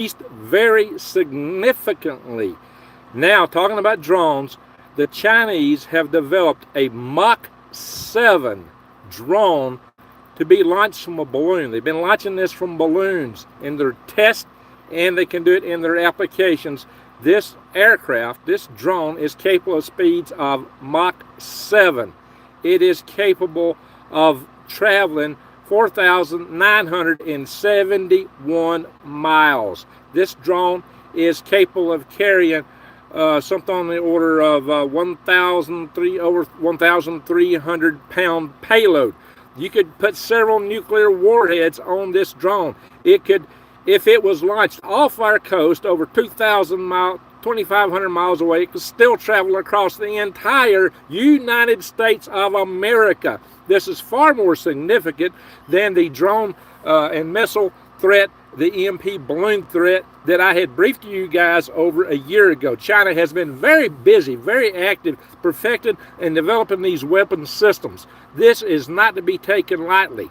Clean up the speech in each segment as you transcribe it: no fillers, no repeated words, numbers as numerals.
very significantly. Now, talking about drones, the Chinese have developed a Mach 7 drone to be launched from a balloon. They've been launching this from balloons in their tests, and they can do it in their applications. This aircraft, this drone, is capable of speeds of Mach 7. It is capable of traveling 4,971 miles. This drone is capable of carrying something on the order of over 1,300 pound payload. You could put several nuclear warheads on this drone. It could, if it was launched off our coast over 2,000 miles, 2,500 miles away, it could still travel across the entire United States of America. This is far more significant than the drone and missile threat, the EMP balloon threat that I had briefed you guys over a year ago. China has been very busy, very active, perfecting and developing these weapon systems. This is not to be taken lightly.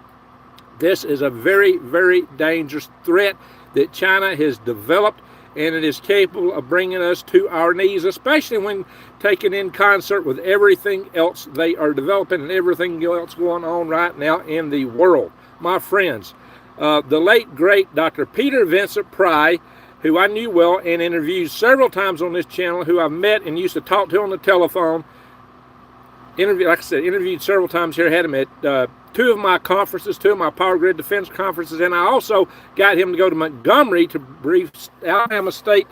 This is a very, very dangerous threat that China has developed, and it is capable of bringing us to our knees, especially when taken in concert with everything else they are developing and everything else going on right now in the world. My friends, the late, great Dr. Peter Vincent Pry, who I knew well and interviewed several times on this channel, who I've met and used to talk to on the telephone, like I said, interviewed several times here, had him at two of my conferences, two of my power grid defense conferences, and I also got him to go to Montgomery to brief Alabama State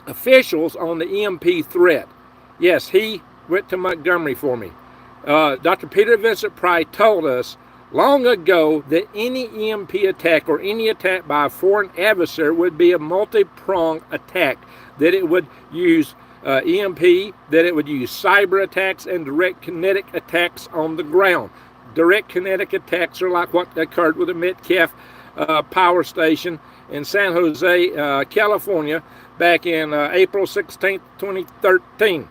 officials on the EMP threat. Yes, he went to Montgomery for me. Dr. Peter Vincent Pry told us long ago that any EMP attack or any attack by a foreign adversary would be a multi-pronged attack, that it would use EMP, that it would use cyber attacks and direct kinetic attacks on the ground. Direct kinetic attacks are like what occurred with the Metcalf power station in San Jose, California, back in April 16, 2013.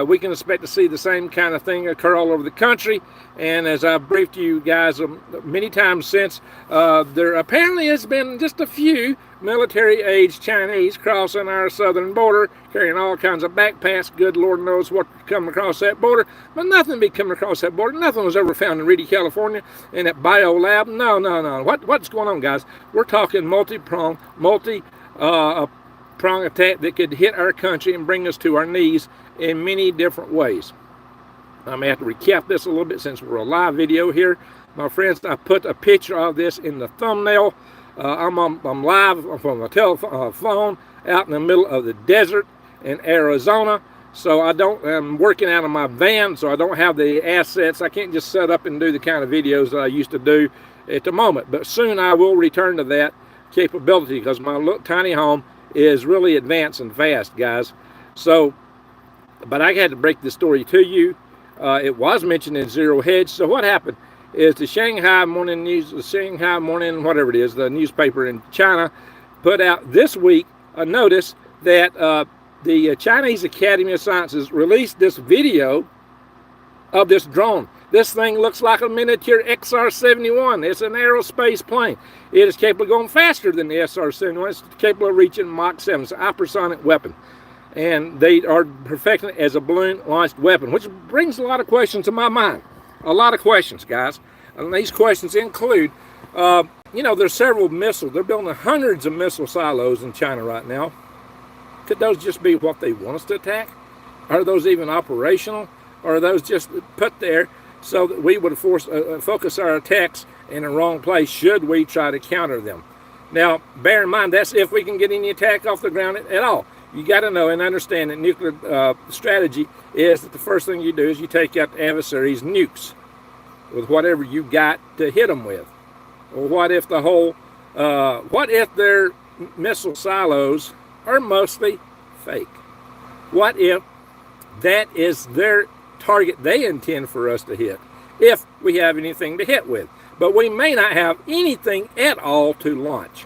We can expect to see the same kind of thing occur all over the country. And as I've briefed you guys many times since, there apparently has been just a few military-aged Chinese crossing our southern border, carrying all kinds of backpacks. Good Lord knows what come across that border, but nothing be coming across that border. Nothing was ever found in Reedy, California, in that bio lab. No. What's going on, guys? We're talking multi-prong attack that could hit our country and bring us to our knees in many different ways. I may have to recap this a little bit since we're a live video here. My friends, I put a picture of this in the thumbnail. I'm live from a telephone out in the middle of the desert in Arizona. So I'm working out of my van, so I don't have the assets. I can't just set up and do the kind of videos that I used to do at the moment. But soon I will return to that capability, because my little tiny home is really advancing fast, guys. So, but I had to break this story to you. It was mentioned in Zero Hedge. So what happened is the Shanghai Morning News, whatever it is, the newspaper in China, put out this week a notice that the Chinese Academy of Sciences released this video of this drone. This thing looks like a miniature XR-71. It's an aerospace plane. It is capable of going faster than the SR-71. It's capable of reaching Mach 7. It's a hypersonic weapon. And they are perfecting it as a balloon-launched weapon, which brings a lot of questions to my mind. A lot of questions, guys. And these questions include, there's several missiles. They're building hundreds of missile silos in China right now. Could those just be what they want us to attack? Are those even operational? Or are those just put there so that we would focus our attacks in the wrong place should we try to counter them? Now, bear in mind, that's if we can get any attack off the ground at all. You got to know and understand that nuclear strategy is that the first thing you do is you take out the adversary's nukes with whatever you got to hit them with. Or what if what if their missile silos are mostly fake? What if that is their target they intend for us to hit, if we have anything to hit with? But we may not have anything at all to launch.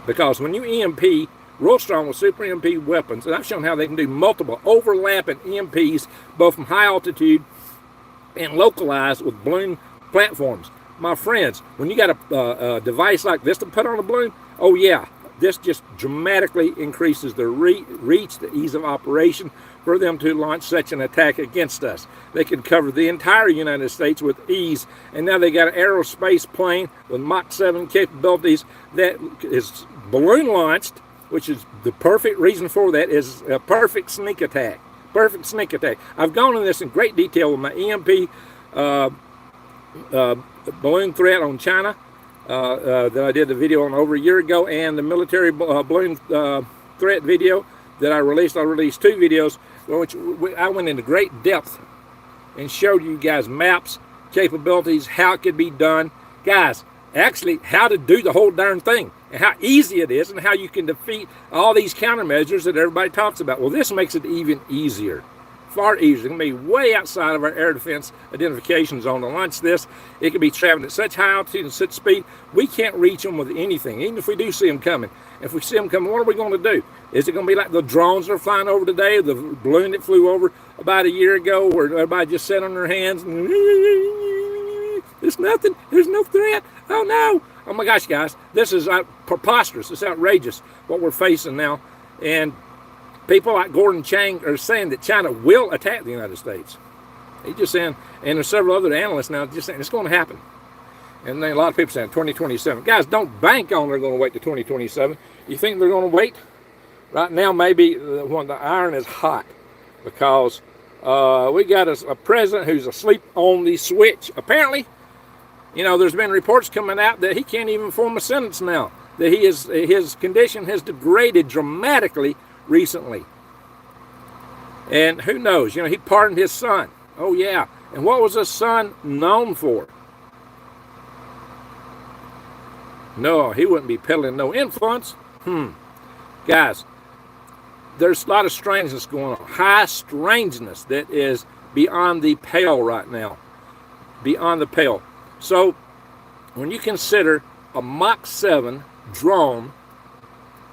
Because when you EMP, real strong with super EMP weapons, and I've shown how they can do multiple overlapping EMPs, both from high altitude and localized with balloon platforms. My friends, when you got a device like this to put on a balloon, Oh yeah, this just dramatically increases the reach, the ease of operation for them to launch such an attack against us. They can cover the entire United States with ease, and now they got an aerospace plane with Mach 7 capabilities that is balloon launched, which is the perfect reason for that, is a perfect sneak attack. Perfect sneak attack. I've gone into this in great detail with my EMP balloon threat on China that I did the video on over a year ago, and the military balloon threat video that I released. I released 2 videos which I went into great depth and showed you guys maps, capabilities, how it could be done. Guys, actually how to do the whole darn thing, and how easy it is, and how you can defeat all these countermeasures that everybody talks about. Well, this makes it even easier. Far easier. It can be way outside of our air defense identification zone to launch this. It can be traveling at such high altitude and such speed, we can't reach them with anything, even if we do see them coming. If we see them coming, what are we going to do? Is it going to be like the drones that are flying over today, the balloon that flew over about a year ago, where everybody just sat on their hands and there's nothing, there's no threat, oh no. Oh my gosh, guys, this is preposterous. It's outrageous what we're facing now. And people like Gordon Chang are saying that China will attack the United States. He's just saying, and there's several other analysts now just saying it's going to happen. And then a lot of people saying 2027. Guys, don't bank on they're going to wait to 2027. You think they're going to wait? Right now, maybe when the iron is hot, because we got a president who's asleep on the switch. Apparently, you know, there's been reports coming out that he can't even form a sentence now. That his condition has degraded dramatically recently. And who knows? You know, he pardoned his son. Oh yeah. And what was his son known for? No, he wouldn't be peddling no influence. Guys, there's a lot of strangeness going on. High strangeness that is beyond the pale right now. Beyond the pale. So, when you consider a Mach 7 drone,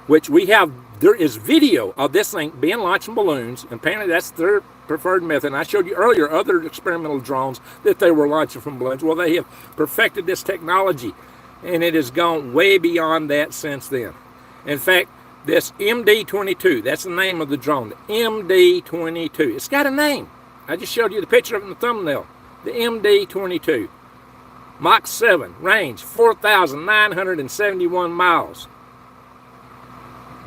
which we have, there is video of this thing being launched in balloons, and apparently that's their preferred method. And I showed you earlier other experimental drones that they were launching from balloons. Well, they have perfected this technology, and it has gone way beyond that since then. In fact, this MD-22, that's the name of the drone, the MD-22. It's got a name. I just showed you the picture of it in the thumbnail. The MD-22. Mach 7, range 4,971 miles.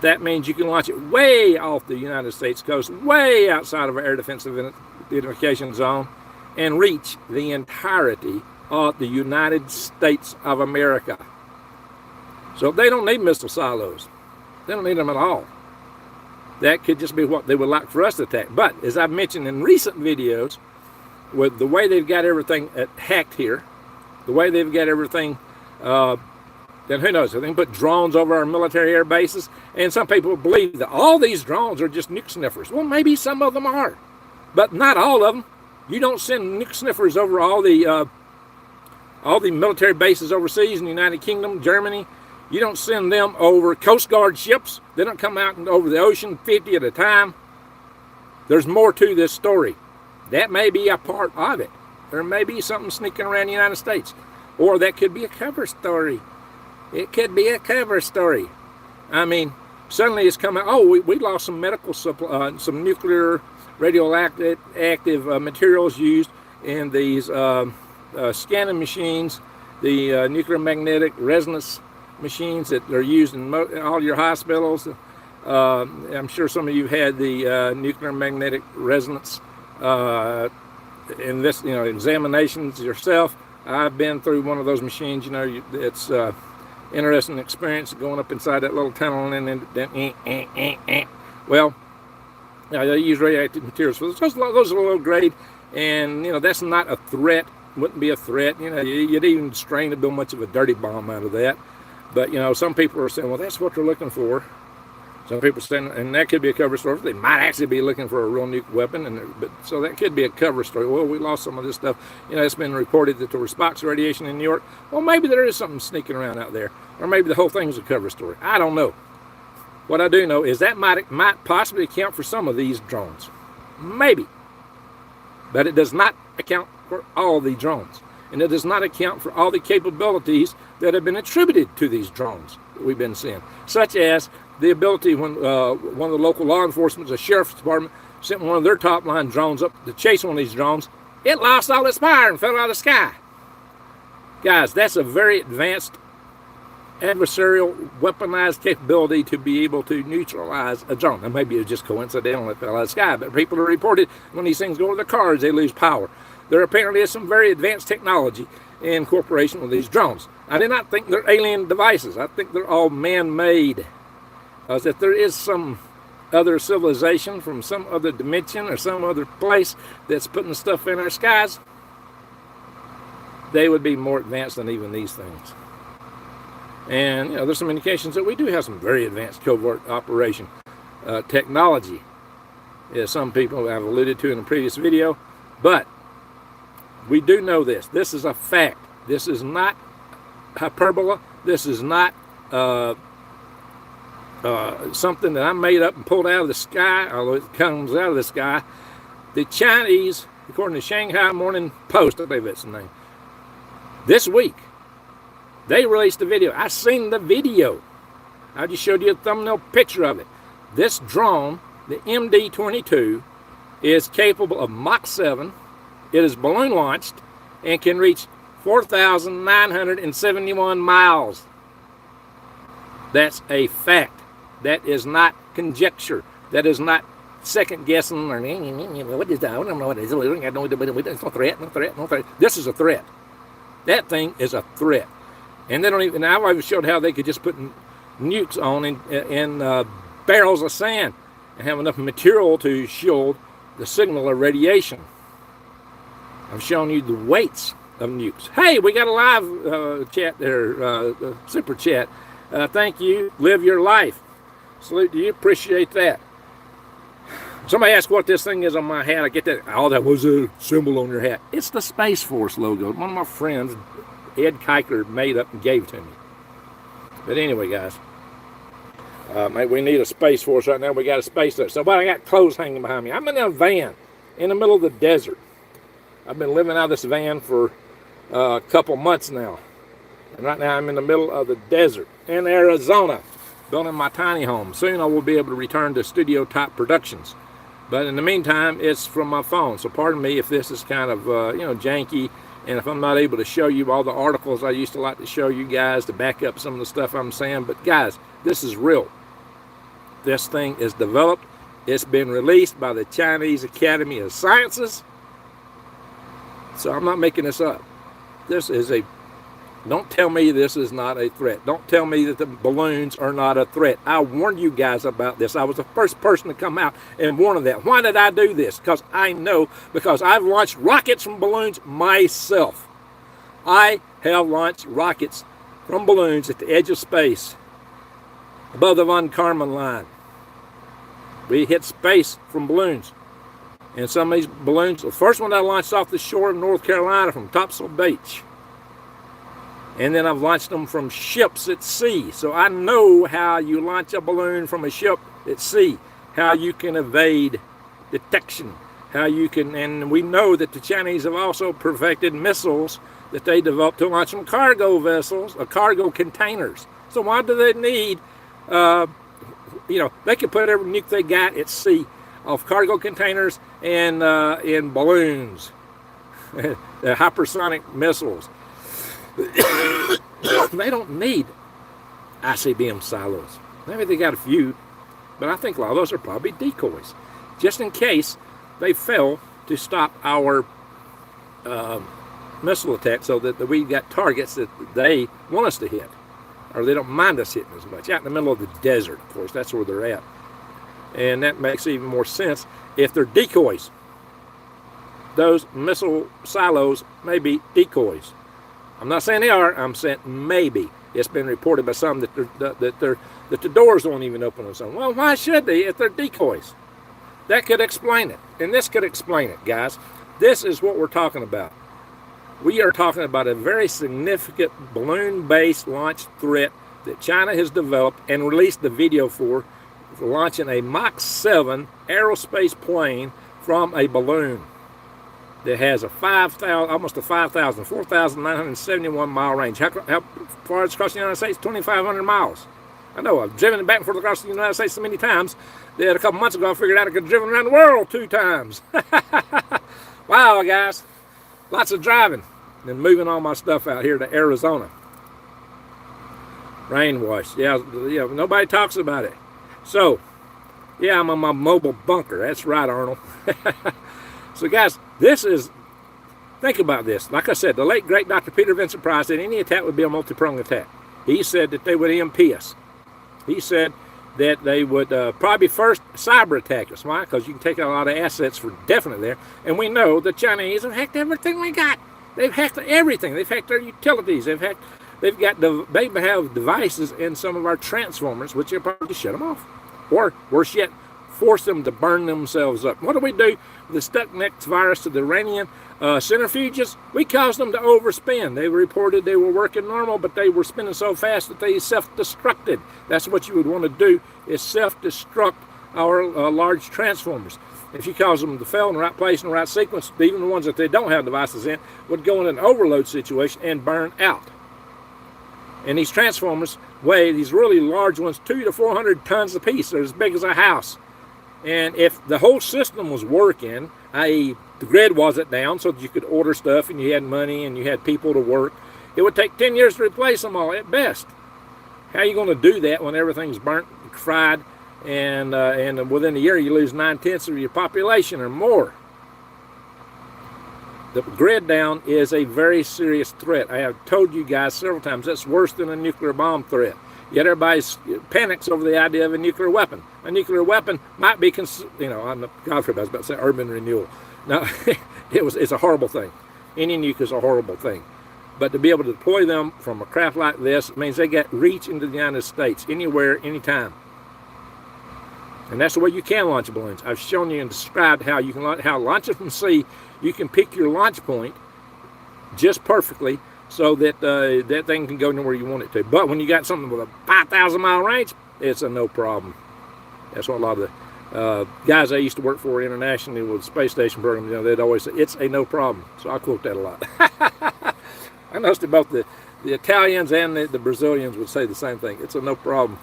That means you can launch it way off the United States coast, way outside of our air defense identification zone, and reach the entirety of the United States of America. So they don't need missile silos. They don't need them at all. That could just be what they would like for us to attack. But as I've mentioned in recent videos, with the way they've got everything hacked here, the way they've got everything, then who knows? They can put drones over our military air bases, and some people believe that all these drones are just nuke sniffers. Well, maybe some of them are, but not all of them. You don't send nuke sniffers over all the military bases overseas in the United Kingdom, Germany. You don't send them over Coast Guard ships. They don't come out over the ocean 50 at a time. There's more to this story. That may be a part of it. There may be something sneaking around the United States. Or that could be a cover story. It could be a cover story. I mean, suddenly it's coming, oh, we lost some medical supply, some nuclear radioactive materials used in these scanning machines, the nuclear magnetic resonance machines that are used in all your hospitals. I'm sure some of you had the nuclear magnetic resonance in this, examinations yourself. I've been through one of those machines. It's interesting experience going up inside that little tunnel and then well, they use radioactive materials for those are low grade, and that's not a threat. Wouldn't be a threat. You'd even strain to build much of a dirty bomb out of that. But some people are saying, well, that's what they're looking for. Some people are saying, and that could be a cover story. They might actually be looking for a real nuke weapon, but so that could be a cover story. Well, we lost some of this stuff. It's been reported that there was Spock's radiation in New York. Well, maybe there is something sneaking around out there, or maybe the whole thing is a cover story. I don't know. What I do know is that might possibly account for some of these drones, maybe, but it does not account for all the drones, and it does not account for all the capabilities that have been attributed to these drones. that we've been seeing, such as the ability when one of the local law enforcement, the sheriff's department, sent one of their top line drones up to chase one of these drones. It lost all its fire and fell out of the sky. Guys, that's a very advanced adversarial weaponized capability to be able to neutralize a drone. Now, maybe it's just coincidental it fell out of the sky, but people have reported when these things go to the cars, they lose power. There apparently is some very advanced technology in cooperation with these drones. I do not think they're alien devices. I think they're all man-made. If there is some other civilization from some other dimension or some other place that's putting stuff in our skies, they would be more advanced than even these things. And there's some indications that we do have some very advanced covert operation technology, as some people have alluded to in a previous video. But we do know this. This is a fact. This is not hyperbole. This is not something that I made up and pulled out of the sky, although it comes out of the sky. The Chinese, according to Shanghai Morning Post, I believe that's the name, this week, they released a video. I seen the video. I just showed you a thumbnail picture of it. This drone, the MD-22, is capable of Mach 7. It is balloon launched and can reach 4,971 miles. That's a fact. That is not conjecture. That is not second guessing or what is that? I don't know what it is. It's no threat, no threat, no threat. This is a threat. That thing is a threat. And they don't even. I've always showed how they could just put nukes on in barrels of sand and have enough material to shield the signal of radiation. I've shown you the weights of nukes. Hey, we got a live chat there, super chat. Thank you. Live your life. Salute to you. Appreciate that. Somebody asked what this thing is on my hat. I get that. Oh, that was a symbol on your hat. It's the Space Force logo. One of my friends, Ed Kiker, made up and gave to me. But anyway, guys, we need a Space Force right now. We got a space there. So, but I got clothes hanging behind me. I'm in a van in the middle of the desert. I've been living out of this van for a couple months now. And right now I'm in the middle of the desert in Arizona, building my tiny home. Soon I will be able to return to studio type productions. But in the meantime, it's from my phone. So pardon me if this is kind of, janky. And if I'm not able to show you all the articles I used to like to show you guys to back up some of the stuff I'm saying. But guys, this is real. This thing is developed. It's been released by the Chinese Academy of Sciences. So I'm not making this up. This is don't tell me this is not a threat. Don't tell me that the balloons are not a threat. I warned you guys about this. I was the first person to come out and warn of that. Why did I do this? Because I know, because I've launched rockets from balloons myself. I have launched rockets from balloons at the edge of space, above the von Karman line. We hit space from balloons. And some of these balloons, the first one I launched off the shore of North Carolina from Topsail Beach. And then I've launched them from ships at sea. So I know how you launch a balloon from a ship at sea, how you can evade detection, how you can, and we know that the Chinese have also perfected missiles that they developed to launch from cargo vessels, or cargo containers. So why do they need, they can put every nuke they got at sea off cargo containers and in balloons, the hypersonic missiles. They don't need ICBM silos. Maybe they got a few, but I think a lot of those are probably decoys, just in case they fail to stop our missile attack, so that we got targets that they want us to hit, or they don't mind us hitting as much. Out in the middle of the desert, of course, that's where they're at. And that makes even more sense if they're decoys. Those missile silos may be decoys. I'm not saying they are. I'm saying maybe. It's been reported by some that the doors won't even open on some. Well, why should they if they're decoys? That could explain it. And this could explain it, guys. This is what we're talking about. We are talking about a very significant balloon-based launch threat that China has developed and released the video for launching a Mach 7 aerospace plane from a balloon. that has a 5,000, almost a 4,971 mile range. How far is it across the United States? 2,500 miles. I know, I've driven it back and forth across the United States so many times that a couple months ago I figured out I could have driven around the world 2 times. Wow, guys. Lots of driving. And moving all my stuff out here to Arizona. Rain wash. Yeah, nobody talks about it. So, yeah, I'm on my mobile bunker. That's right, Arnold. So, guys, think about this. Like I said, the late, great Dr. Peter Vincent Price said any attack would be a multi-pronged attack. He said that they would EMP us. He said that they would probably first cyber attack us. Why? Because you can take out a lot of assets for definite there. And we know the Chinese have hacked everything we got. They've hacked everything. They've hacked our utilities. They have devices in some of our transformers, which will probably shut them off. Or, worse yet, force them to burn themselves up. What do we do with the Stuxnet virus to the Iranian centrifuges? We caused them to overspin. They reported they were working normal, but they were spinning so fast that they self-destructed. That's what you would want to do, is self-destruct our large transformers. If you cause them to fail in the right place, in the right sequence, even the ones that they don't have devices in, would go in an overload situation and burn out. And these transformers weigh, these really large ones, 200 to 400 tons apiece. They're as big as a house. And if the whole system was working, i.e. the grid wasn't down so that you could order stuff and you had money and you had people to work, it would take 10 years to replace them all at best. How are you going to do that when everything's burnt, fried, and within a year you lose 9/10 of your population or more? The grid down is a very serious threat. I have told you guys several times that's worse than a nuclear bomb threat. Yet everybody panics over the idea of a nuclear weapon. A nuclear weapon might be, I'm not, God forbid, I was about to say urban renewal. No, it's a horrible thing. Any nuke is a horrible thing. But to be able to deploy them from a craft like this means they get reach into the United States, anywhere, anytime. And that's the way you can launch balloons. I've shown you and described how you can launch it from sea. You can pick your launch point just perfectly so that that thing can go anywhere you want it to. But when you got something with a 5,000 mile range, it's a no problem. That's what a lot of the guys I used to work for internationally with the space station program, they'd always say, it's a no problem. So I quote that a lot. I noticed that both the Italians and the Brazilians would say the same thing. It's a no problem.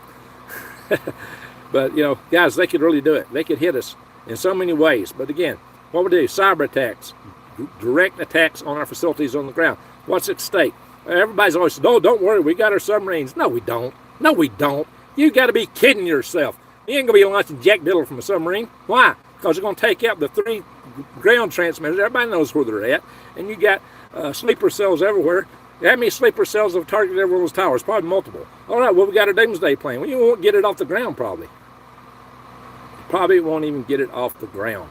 But, guys, they could really do it. They could hit us in so many ways. But again, what we do, cyber attacks, direct attacks on our facilities on the ground. What's at stake? Everybody's always said, oh, don't worry, we got our submarines. No, we don't. No, we don't. You got to be kidding yourself. You ain't going to be launching Jack Diddle from a submarine. Why? Because they're going to take out the 3 ground transmitters. Everybody knows where they're at. And you got sleeper cells everywhere. How many sleeper cells have targeted every one of those towers? Probably multiple. All right, well, we got a doomsday plan. Well, you won't get it off the ground, probably. Probably won't even get it off the ground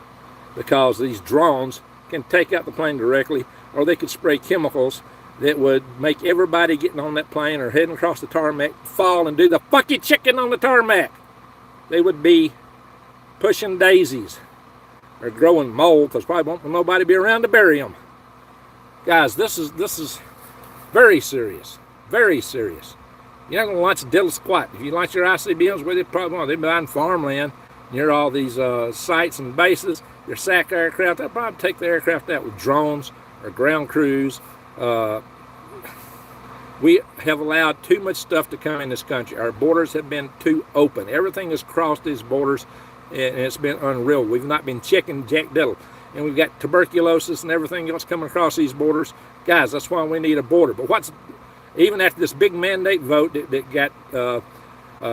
because these drones can take out the plane directly, or they could spray chemicals that would make everybody getting on that plane or heading across the tarmac fall and do the fucking chicken on the tarmac. They would be pushing daisies or growing mold because probably won't nobody be around to bury them. Guys, this is very serious. Very serious. You're not going to launch a diddle squat. If you launch your ICBMs with it, probably won't. They're buying farmland near all these sites and bases. Your SAC aircraft, they'll probably take the aircraft out with drones or ground crews. We have allowed too much stuff to come in this country. Our borders have been too open. Everything has crossed these borders, and it's been unreal. We've not been checking Jack Diddle. And we've got tuberculosis and everything else coming across these borders. Guys, that's why we need a border. But even after this big mandate vote that got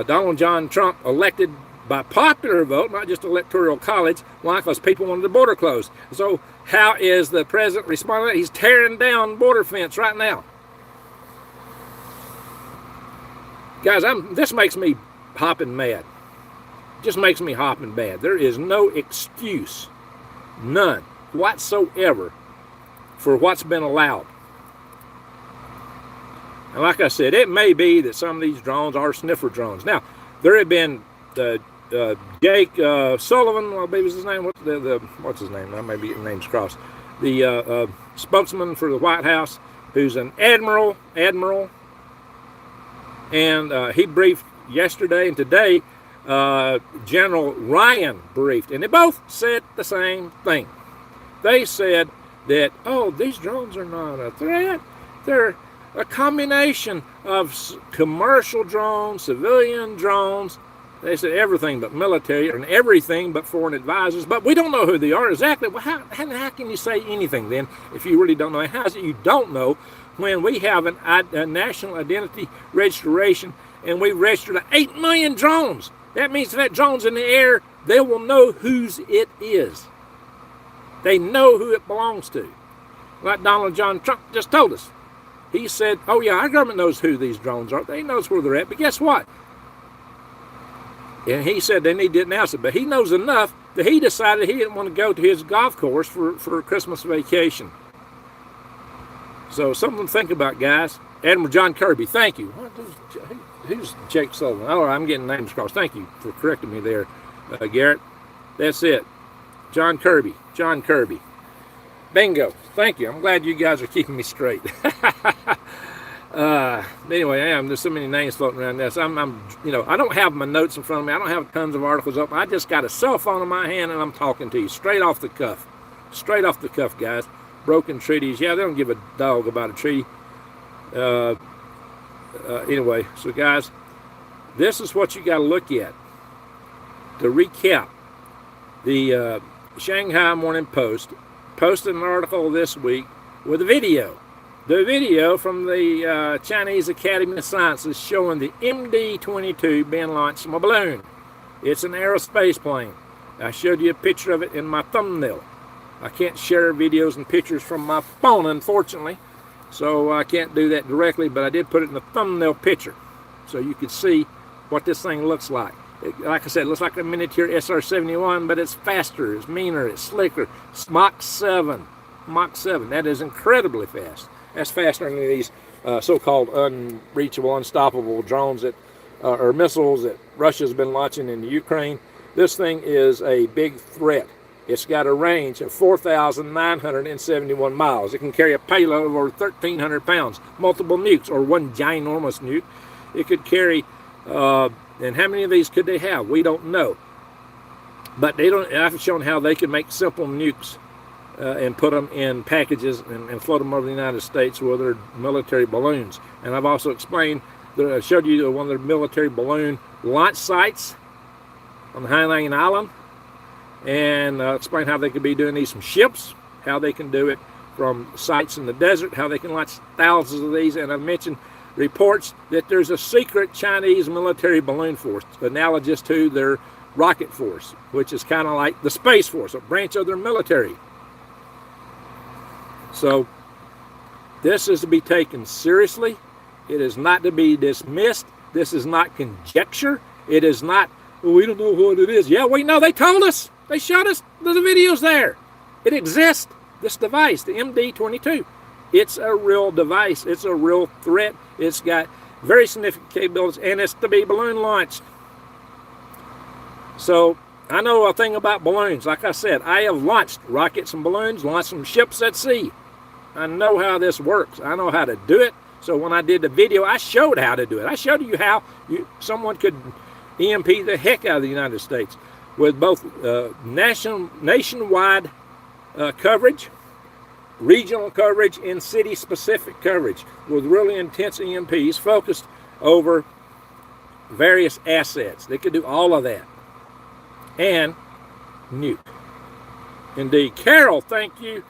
Donald John Trump elected by popular vote, not just electoral college, why? Because people wanted the border closed. So how is the president responding? He's tearing down border fence right now. Guys, this makes me hopping mad. Just makes me hopping mad. There is no excuse, none whatsoever, for what's been allowed. And like I said, it may be that some of these drones are sniffer drones. Now, there have been Jake Sullivan, I believe is his name. What's his name? I may be getting names crossed. The spokesman for the White House, who's an admiral, and he briefed yesterday, and today General Ryan briefed, and they both said the same thing. They said that, oh, these drones are not a threat. They're a combination of commercial drones, civilian drones. They said everything but military and everything but foreign advisors, but we don't know who they are exactly. Well, how can you say anything then if you really don't know? How is it you don't know when we have a national identity registration and we registered 8 million drones? That means if that drone's in the air, they will know whose it is. They know who it belongs to. Like Donald John Trump just told us. He said, oh yeah, our government knows who these drones are. They knows where they're at, but guess what? And he said they need to announce it, but he knows enough that he decided he didn't want to go to his golf course for a Christmas vacation. So something to think about, guys. Admiral John Kirby, thank you. Who's Jake Sullivan? Oh, I'm getting names crossed. Thank you for correcting me there, Garrett. That's it. John Kirby. Bingo. Thank you. I'm glad you guys are keeping me straight. Anyway, there's so many names floating around this. I don't have my notes in front of me. I don't have tons of articles up. I just got a cell phone in my hand and I'm talking to you straight off the cuff. Straight off the cuff, guys. Broken treaties. Yeah, they don't give a dog about a treaty. Anyway, so guys, this is what you got to look at. To recap, the Shanghai Morning Post posted an article this week with a video. The video from the Chinese Academy of Sciences showing the MD-22 being launched from a balloon. It's an aerospace plane. I showed you a picture of it in my thumbnail. I can't share videos and pictures from my phone, unfortunately, so I can't do that directly, but I did put it in the thumbnail picture so you could see what this thing looks like. Like I said, it looks like a miniature SR-71, but it's faster, it's meaner, it's slicker. It's Mach 7. Mach 7. That is incredibly fast. That's faster than these so-called unreachable, unstoppable drones that or missiles that Russia's been launching in the Ukraine. This thing is a big threat. It's got a range of 4,971 miles. It can carry a payload of over 1,300 pounds, multiple nukes, or one ginormous nuke. It could carry, and how many of these could they have? We don't know. But they don't. I've shown how they can make simple nukes and put them in packages and float them over the United States with their military balloons. And I've also explained, I showed you one of their military balloon launch sites on the Hainan Island, and explain how they could be doing these from ships, how they can do it from sites in the desert, how they can launch thousands of these. And I've mentioned reports that there's a secret Chinese military balloon force analogous to their rocket force, which is kind of like the Space Force, a branch of their military. So this is to be taken seriously. It is not to be dismissed. This is not conjecture. It is not, well, we don't know what it is. Yeah, we know. They told us. They showed us. The video's there. It exists. This device, the MD-22. It's a real device. It's a real threat. It's got very significant capabilities, and it's to be balloon launched. So I know a thing about balloons. Like I said, I have launched rockets and balloons, launched some ships at sea. I know how this works. I know how to do it. So when I did the video, I showed how to do it. I showed you how someone could EMP the heck out of the United States with both nationwide coverage, regional coverage, and city-specific coverage with really intense EMPs focused over various assets. They could do all of that. And nuke. Indeed. Carol, thank you.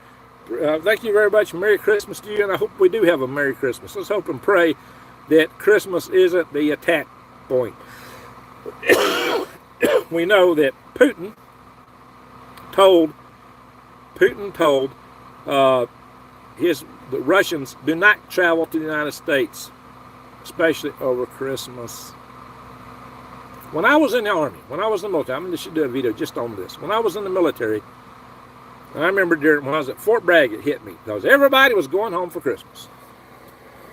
Thank you very much. Merry Christmas to you, and I hope we do have a Merry Christmas. Let's hope and pray that Christmas isn't the attack point. We know that Putin told the Russians, do not travel to the United States, especially over Christmas. When I was in the Army, when I was in the military, I'm going to do a video just on this. When I was in the military, I remember when I was at Fort Bragg, it hit me because everybody was going home for Christmas.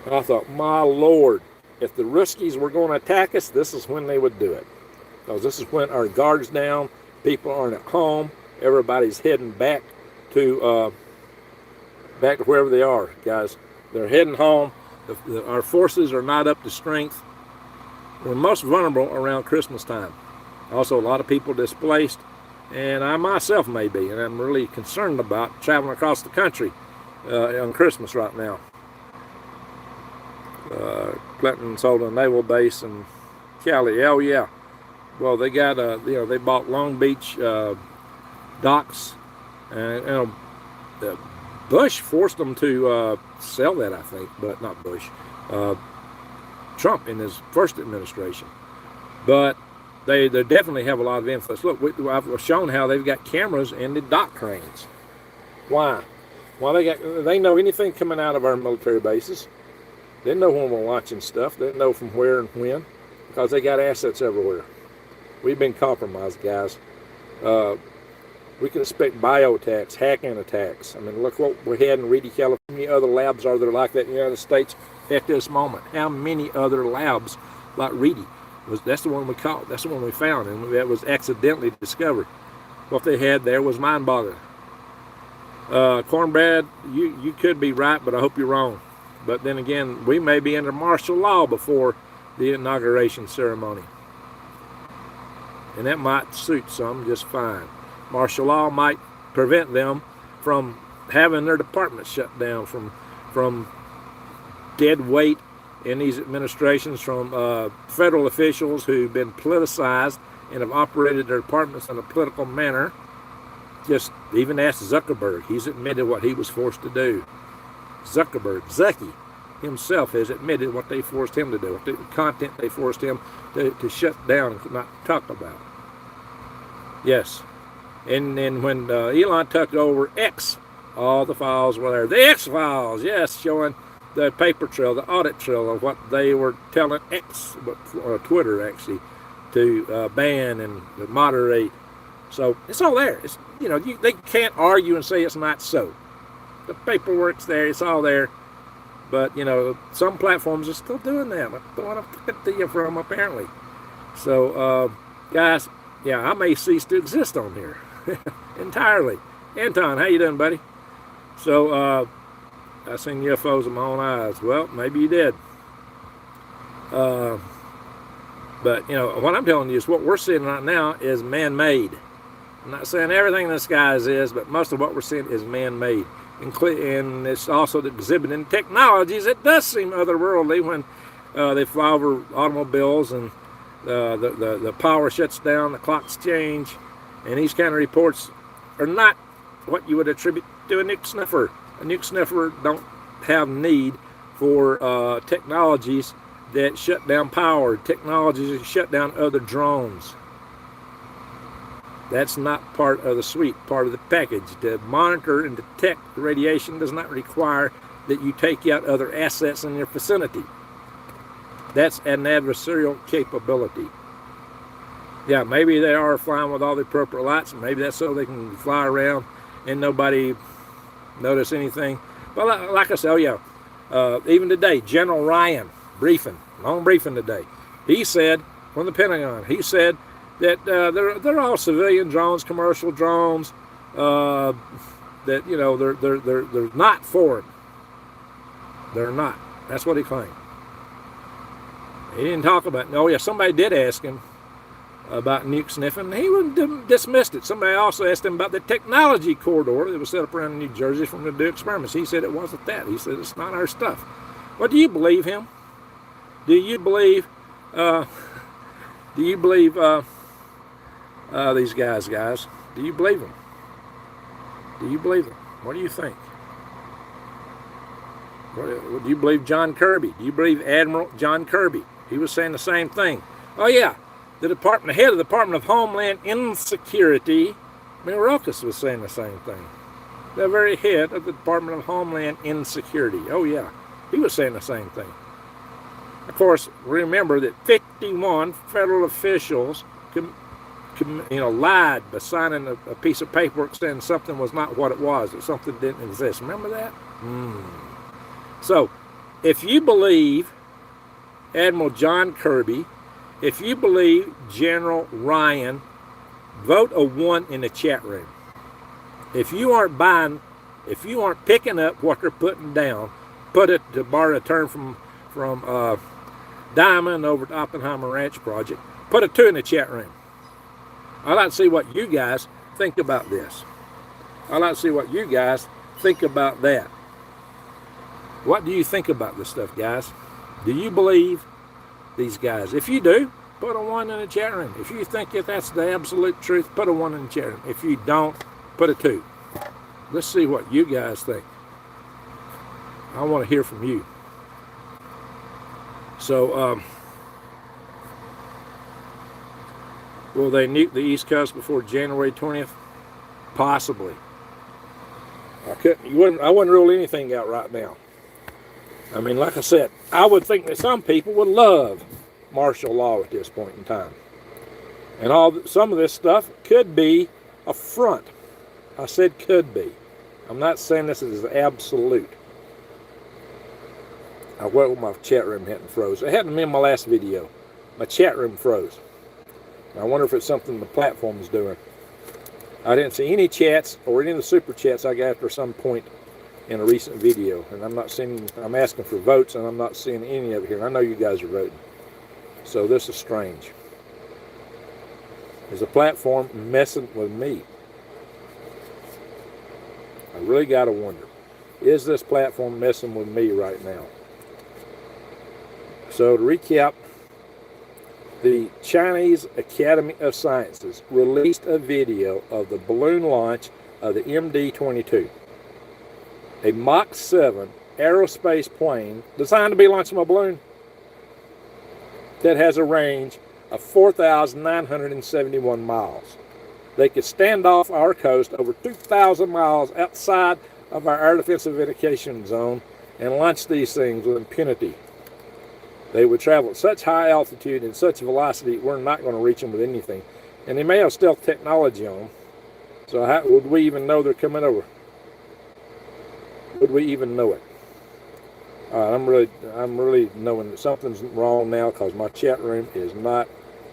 And I thought, my Lord, if the Ruskies were going to attack us, this is when they would do it. Because this is when our guard's down, people aren't at home, everybody's heading back to wherever they are, guys. They're heading home. Our forces are not up to strength. We're most vulnerable around Christmas time. Also, a lot of people displaced. and I myself may be, and I'm really concerned about traveling across the country on Christmas right now. Clinton sold a naval base in Cali. Oh yeah. Well, they got they bought Long Beach docks, and Bush forced them to sell that, I think, but not Bush. Trump in his first administration. But they definitely have a lot of influence. Look, I've shown how they've got cameras in the dock cranes. Why? Well, they know anything coming out of our military bases. They know when we're watching stuff. They know from where and when, because they got assets everywhere. We've been compromised, guys. We can expect bio attacks, hacking attacks. I mean, look what we had in Reedy, California. Other labs are there like that in the United States at this moment? How many other labs like Reedy? That's the one we caught. That's the one we found, and that was accidentally discovered. What they had there was mind-boggling. Cornbread, you could be right, but I hope you're wrong. But then again, we may be under martial law before the inauguration ceremony, and that might suit some just fine. Martial law might prevent them from having their department shut down, from dead weight in these administrations, from federal officials who've been politicized and have operated their departments in a political manner. Just even ask Zuckerberg. He's admitted what he was forced to do. Zucky himself has admitted what they forced him to do, what the content they forced him to shut down and not talk about. Yes. And then when Elon took over X, all the files were there. The X files, yes, showing the paper trail, the audit trail of what they were telling X, or Twitter actually, to ban and moderate. So it's all there. It's, they can't argue and say it's not so. The paperwork's there. It's all there. But some platforms are still doing that. That's what I'm getting to you from, apparently. So guys, yeah, I may cease to exist on here entirely. Anton, how you doing, buddy? So I seen UFOs with my own eyes. Well, maybe you did. But what I'm telling you is what we're seeing right now is man-made. I'm not saying everything in the skies is, but most of what we're seeing is man-made. And it's also exhibiting technologies that does seem otherworldly when they fly over automobiles and the power shuts down, the clocks change, and these kind of reports are not what you would attribute to a nuke sniffer. A nuke sniffer don't have need for technologies that shut down power, technologies that shut down other drones. That's not part of the suite, part of the package. To monitor and detect the radiation does not require that you take out other assets in your vicinity. That's an adversarial capability. Yeah, maybe they are flying with all the appropriate lights, and maybe that's so they can fly around and nobody notice anything. But like I said, oh yeah, even today, General Ryan briefing, long briefing today. He said, from the Pentagon, he said that they're all civilian drones, commercial drones, that they're not foreign. They're not. That's what he claimed. He didn't talk about. Oh yeah, somebody did ask him about nuke sniffing. He dismissed it. Somebody also asked him about the technology corridor that was set up around New Jersey for them to do experiments. He said it wasn't that. He said it's not our stuff. Well, do you believe him? Do you believe? These guys? Do you believe them? Do you believe them? What do you think? Do you believe John Kirby? Do you believe Admiral John Kirby? He was saying the same thing. Oh yeah, the head of the Department of Homeland Insecurity, Mayorkas, was saying the same thing. The very head of the Department of Homeland Insecurity. Oh yeah, he was saying the same thing. Of course, remember that 51 federal officials lied by signing a piece of paperwork saying something was not what it was, that something didn't exist. Remember that? So, if you believe Admiral John Kirby, if you believe General Ryan, vote a 1 in the chat room. If you aren't picking up what they're putting down, put it, to borrow a term from Diamond over at Oppenheimer Ranch Project, put a 2 in the chat room. I'd like to see what you guys think about this. I'd like to see what you guys think about that. What do you think about this stuff, guys? Do you believe these guys? If you do, put a 1 in the chat room. If you think that that's the absolute truth, put a 1 in the chat room. If you don't, put a 2. Let's see what you guys think. I want to hear from you. So, will they nuke the East Coast before January 20th? Possibly. I wouldn't rule anything out right now. I mean, like I said, I would think that some people would love martial law at this point in time. And some of this stuff could be a front. I said could be. I'm not saying this is absolute. I went with my chat room hadn't froze. It happened to me in my last video. My chat room froze. I wonder if it's something the platform is doing. I didn't see any chats or any of the super chats I got after some point in a recent video, and I'm asking for votes, and I'm not seeing any of it here. I know you guys are voting, so this is strange. Is the platform messing with me? I really got to wonder, is this platform messing with me right now? So to recap, the Chinese Academy of Sciences released a video of the balloon launch of the MD-22. A Mach 7 aerospace plane designed to be launching a balloon that has a range of 4,971 miles. They could stand off our coast over 2,000 miles outside of our air defensive indication zone and launch these things with impunity. They would travel at such high altitude and such velocity, we're not going to reach them with anything. And they may have stealth technology on them. So how would we even know they're coming over? Would we even know it? I'm really knowing that something's wrong now because my chat room is not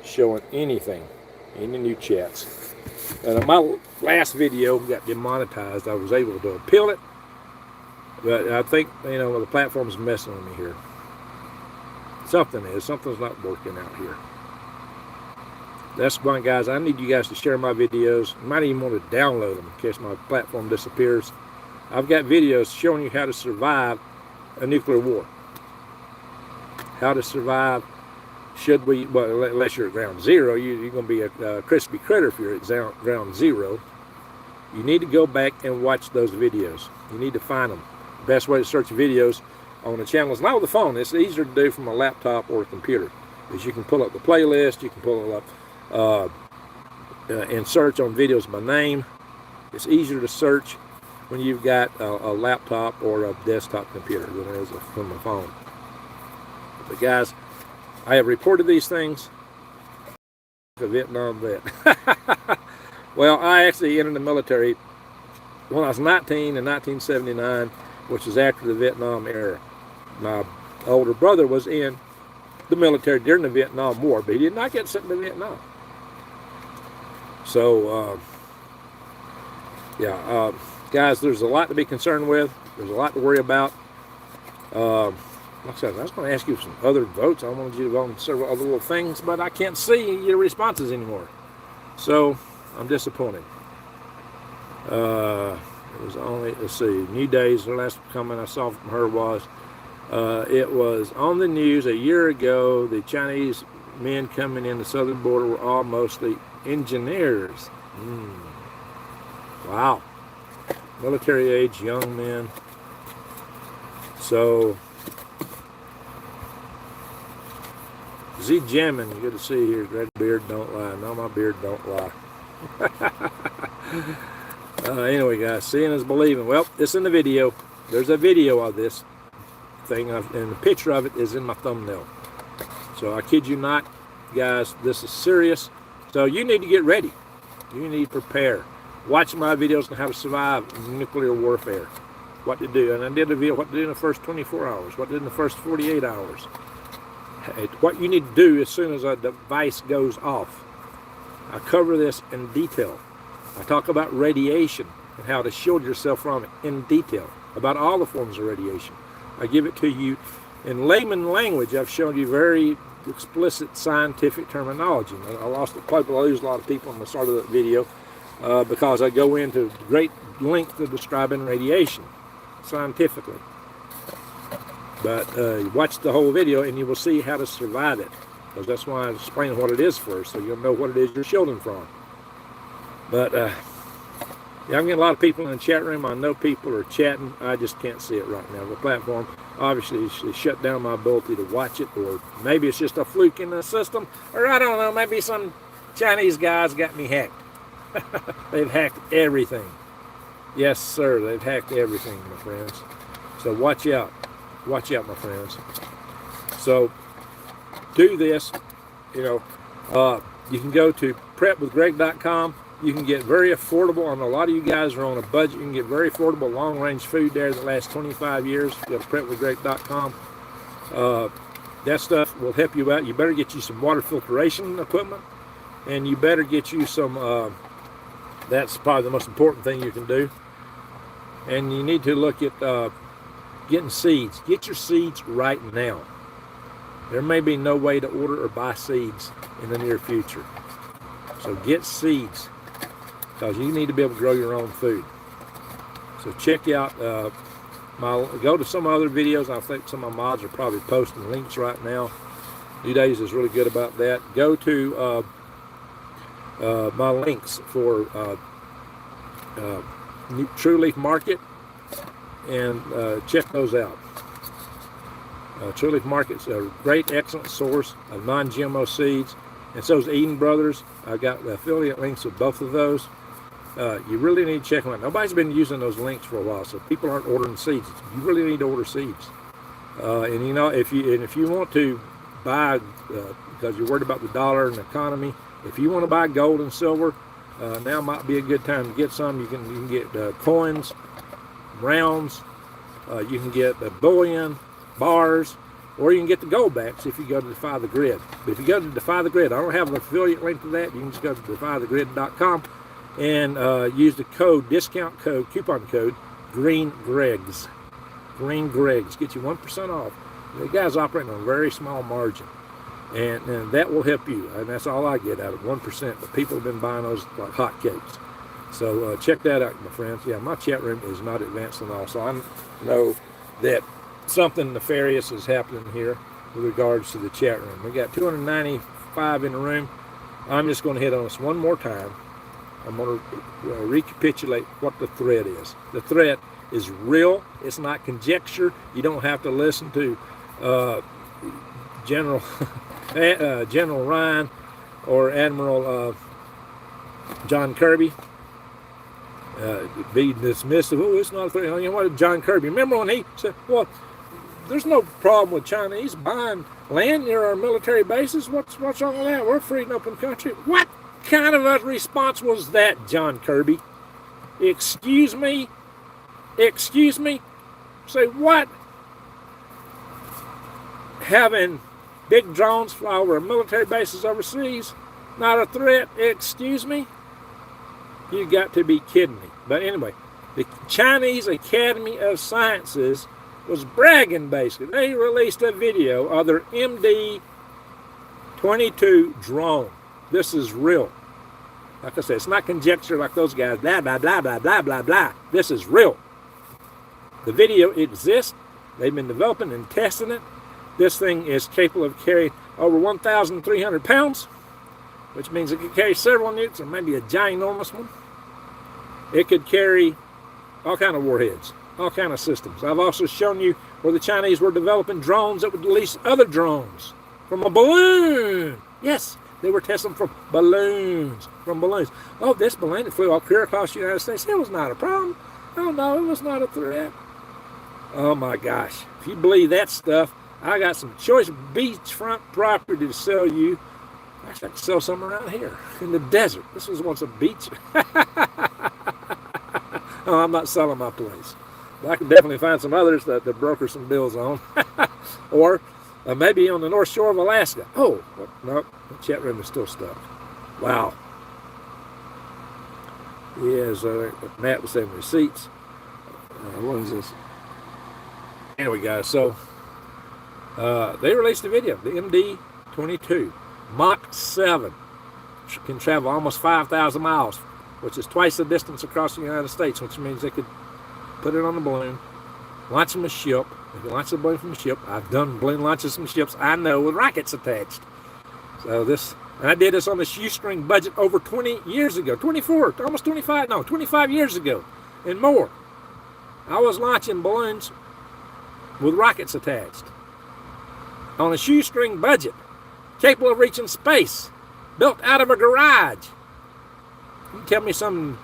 showing anything, any new chats. And my last video got demonetized. I was able to appeal it, but I think the platform's messing with me here. Something's not working out here. That's why, guys, I need you guys to share my videos. You might even want to download them in case my platform disappears. I've got videos showing you how to survive a nuclear war. How to survive unless you're at ground zero, you're going to be a crispy critter if you're at ground zero. You need to go back and watch those videos. You need to find them. The best way to search videos on the channel is not with the phone. It's easier to do from a laptop or a computer. Because you can pull up the playlist, you can pull it up and search on videos by name. It's easier to search when you've got a laptop or a desktop computer than it is from a phone. But guys, I have reported these things. A Vietnam vet. Well, I actually entered the military when I was 19 in 1979, which is after the Vietnam era. My older brother was in the military during the Vietnam War, but he did not get sent to Vietnam. So, guys, there's a lot to be concerned with. There's a lot to worry about. Like I said, I was going to ask you some other votes. I wanted you to vote on several other little things, but I can't see your responses anymore. So, I'm disappointed. It was only, let's see, New Days, the last comment I saw from her was, it was on the news a year ago, the Chinese men coming in the southern border were all mostly engineers. Wow. Military age, young men. So, Z Jamming, good to see you here. Red beard don't lie. No, my beard don't lie. Anyway, guys, seeing is believing. Well, it's in the video. There's a video of this thing, and the picture of it is in my thumbnail. So I kid you not, guys, this is serious. So you need to get ready. You need to prepare. Watch my videos on how to survive nuclear warfare. What to do. And I did a video, what to do in the first 24 hours. What to do in the first 48 hours. What you need to do as soon as a device goes off. I cover this in detail. I talk about radiation and how to shield yourself from it in detail. About all the forms of radiation. I give it to you in layman language. I've shown you very explicit scientific terminology. I lose a lot of people on the start of that video. because I go into great length of describing radiation scientifically. But watch the whole video and you will see how to survive it, because that's why I explain what it is first, so you'll know what it is you're shielding from. But yeah, I'm getting a lot of people in the chat room. I know people are chatting. I just can't see it right now. The platform obviously is shut down my ability to watch it, or maybe it's just a fluke in the system, or I don't know, maybe some Chinese guys got me hacked. They've hacked everything. Yes, sir, they've hacked everything, my friends. So watch out. Watch out, my friends. So do this. You know, you can go to prepwithgreg.com. You can get very affordable, and a lot of you guys are on a budget. You can get very affordable long-range food there that lasts 25 years. Go to prepwithgreg.com. That stuff will help you out. You better get you some water filtration equipment, and you better get you some, that's probably the most important thing you can do. And you need to look at getting seeds. Get your seeds right now. There may be no way to order or buy seeds in the near future. So get seeds, because you need to be able to grow your own food. So check out go to some other videos. I think some of my mods are probably posting links right now. New Days is really good about that. Go to my links for True Leaf Market and check those out. True Leaf Market's a great, excellent source of non-GMO seeds, and so is Eden Brothers. I got the affiliate links with both of those. You really need to check them out. Nobody's been using those links for a while, so people aren't ordering seeds. You really need to order seeds. And you know, if you want to buy, because you're worried about the dollar and the economy, if you want to buy gold and silver, now might be a good time to get some. You can get coins, rounds. You can get bullion, bars, or you can get the gold backs if you go to Defy the Grid. But if you go to Defy the Grid, I don't have an affiliate link to that. You can just go to defythegrid.com and use the discount code, coupon code, GreenGregs. GreenGregs. Get you 1% off. The guy's operating on a very small margin. And that will help you. And that's all I get out of 1%. But people have been buying those like hotcakes. So check that out, my friends. Yeah, my chat room is not advanced at all. So I know that something nefarious is happening here with regards to the chat room. We got 295 in the room. I'm just going to hit on this one more time. I'm going to recapitulate what the threat is. The threat is real. It's not conjecture. You don't have to listen to General Ryan or Admiral John Kirby. Be dismissive. Oh, it's not a threat. You know what, John Kirby? Remember when he said, "Well, there's no problem with Chinese buying land near our military bases. What's wrong with that? We're a free and open country." What kind of a response was that, John Kirby? Excuse me? Excuse me? Say what? Having big drones fly over military bases overseas, not a threat? Excuse me? You got to be kidding me. But anyway, the Chinese Academy of Sciences was bragging, basically. They released a video of their MD-22 drone. This is real. Like I said, it's not conjecture like those guys, blah, blah, blah, blah, blah, blah, blah. This is real. The video exists. They've been developing and testing it. This thing is capable of carrying over 1,300 pounds, which means it could carry several nukes or maybe a ginormous one. It could carry all kind of warheads, all kind of systems. I've also shown you where the Chinese were developing drones that would release other drones from a balloon. Yes, they were testing from balloons, Oh, this balloon that flew all clear across the United States, it was not a problem. Oh, no, it was not a threat. Oh, my gosh. If you believe that stuff, I got some choice beachfront property to sell you. Actually, I could sell some around here in the desert. This was once a beach. Oh, I'm not selling my place. But I can definitely find some others that broker some deals on. Or maybe on the North Shore of Alaska. Oh, no, the chat room is still stuck. Wow. Yes, Matt was saying receipts. What is this? Anyway, guys, so they released a video, the MD-22. Mach 7 can travel almost 5,000 miles which is twice the distance across the United States, which means they could put it on the balloon, launch from a ship. They can launch the balloon from a ship. I've done balloon launches from ships, I know, with rockets attached. So this, and I did this on a shoestring budget over 20 years ago, 24, almost 25, no, 25 years ago and more. I was launching balloons with rockets attached on a shoestring budget, capable of reaching space, built out of a garage. You can tell me some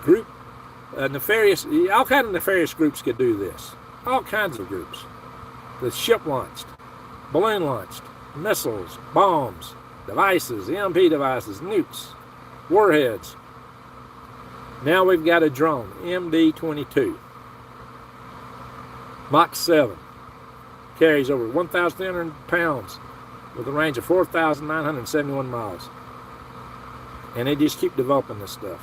group, nefarious, all kinds of nefarious groups could do this. All kinds of groups. The ship launched, balloon launched, missiles, bombs, devices, EMP devices, nukes, warheads. Now we've got a drone, MD-22. Mach 7. Carries over 1,300 pounds with a range of 4,971 miles. And they just keep developing this stuff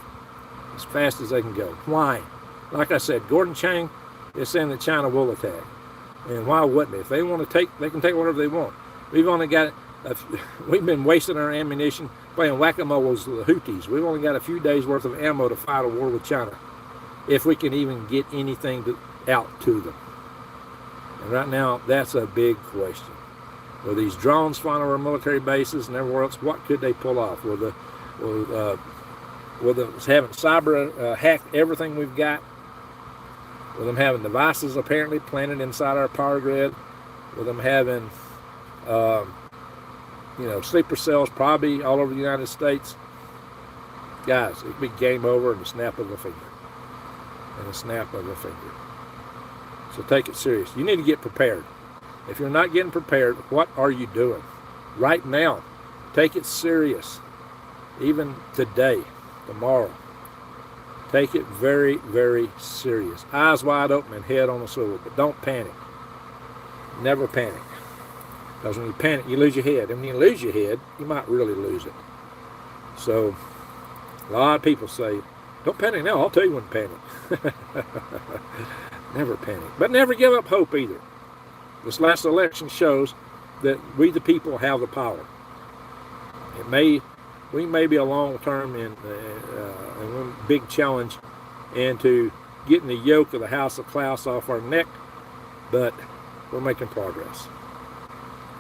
as fast as they can go. Why? Like I said, Gordon Chang is saying that China will attack. And why wouldn't they? If they want to take, they can take whatever they want. We've only got, we've been wasting our ammunition playing whack-a-mole with the Houthis. We've only got a few days worth of ammo to fight a war with China, if we can even get anything out to them. And right now, that's a big question. With these drones flying over military bases and everywhere else, what could they pull off? With having cyber hacked everything we've got, with them having devices apparently planted inside our power grid, with them having, sleeper cells probably all over the United States. Guys, it could be game over in the snap of a finger. In the snap of a finger. So take it serious. You need to get prepared. If you're not getting prepared, what are you doing? Right now, take it serious. Even today, tomorrow. Take it very, very serious. Eyes wide open and head on a swivel. But don't panic. Never panic. Because when you panic, you lose your head. And when you lose your head, you might really lose it. So, a lot of people say, don't panic now. I'll tell you when to panic. Never panic. But never give up hope either. This last election shows that we the people have the power. We may be a long-term and one big challenge into getting the yoke of the House of Klaus off our neck, but we're making progress.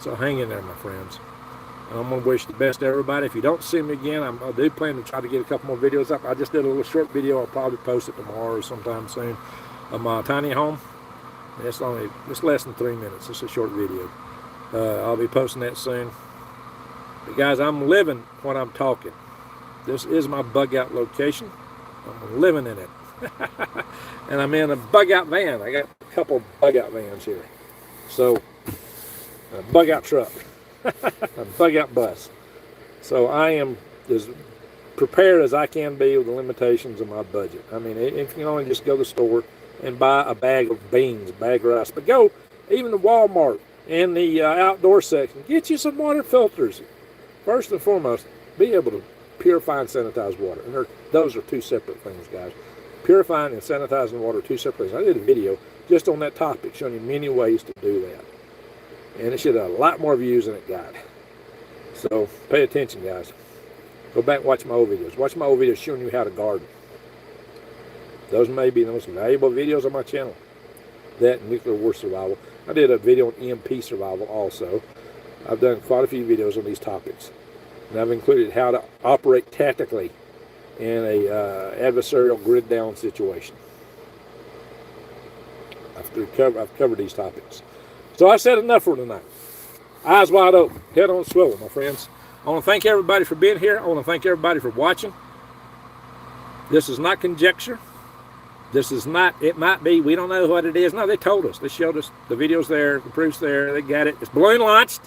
So hang in there, my friends. And I'm going to wish the best to everybody. If you don't see me again, I do plan to try to get a couple more videos up. I just did a little short video. I'll probably post it tomorrow or sometime soon of my tiny home. It's less than 3 minutes. It's a short video. I'll be posting that soon. But guys, I'm living what I'm talking. This is my bug out location. I'm living in it. And I'm in a bug out van. I got a couple bug out vans here. So, a bug out truck. A bug out bus. So I am as prepared as I can be with the limitations of my budget. I mean, if you can only just go to the store and buy a bag of beans, a bag of rice. But go even to Walmart in the outdoor section. Get you some water filters. First and foremost, be able to purify and sanitize water. And those are two separate things, guys. Purifying and sanitizing water are two separate things. I did a video just on that topic showing you many ways to do that. And it should have a lot more views than it got. So pay attention, guys. Go back and watch my old videos. Watch my old videos showing you how to garden. Those may be the most valuable videos on my channel. That and nuclear war survival. I did a video on EMP survival also. I've done quite a few videos on these topics. And I've included how to operate tactically in a adversarial grid down situation. I've covered these topics. So I said enough for tonight. Eyes wide open, head on a swivel, my friends. I want to thank everybody for being here. I want to thank everybody for watching. This is not conjecture. This is not, it might be, we don't know what it is. No, they told us. They showed us the videos there, the proof's there, they got it. It's balloon launched.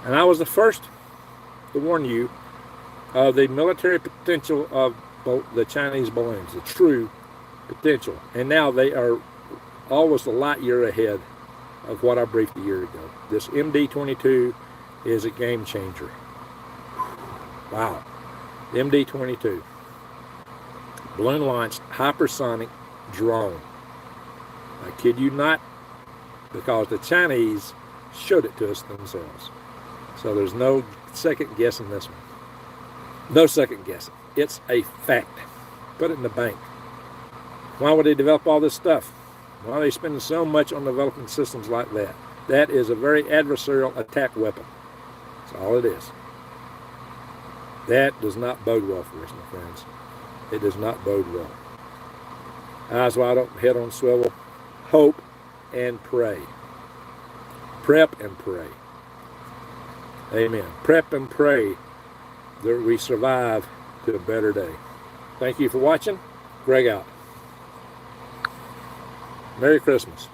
And I was the first to warn you of the military potential of the Chinese balloons, the true potential. And now they are almost a light year ahead of what I briefed a year ago. This MD-22 is a game changer. Wow. MD-22. Balloon launched hypersonic drone. I kid you not, because the Chinese showed it to us themselves. So there's no second guessing this one. No second guessing. It's a fact. Put it in the bank. Why would they develop all this stuff? Why are they spending so much on developing systems like that? That is a very adversarial attack weapon. That's all it is. That does not bode well for us, my friends. It does not bode well. Eyes wide open, head on swivel. Hope and pray. Prep and pray. Amen. Prep and pray that we survive to a better day. Thank you for watching. Greg out. Merry Christmas.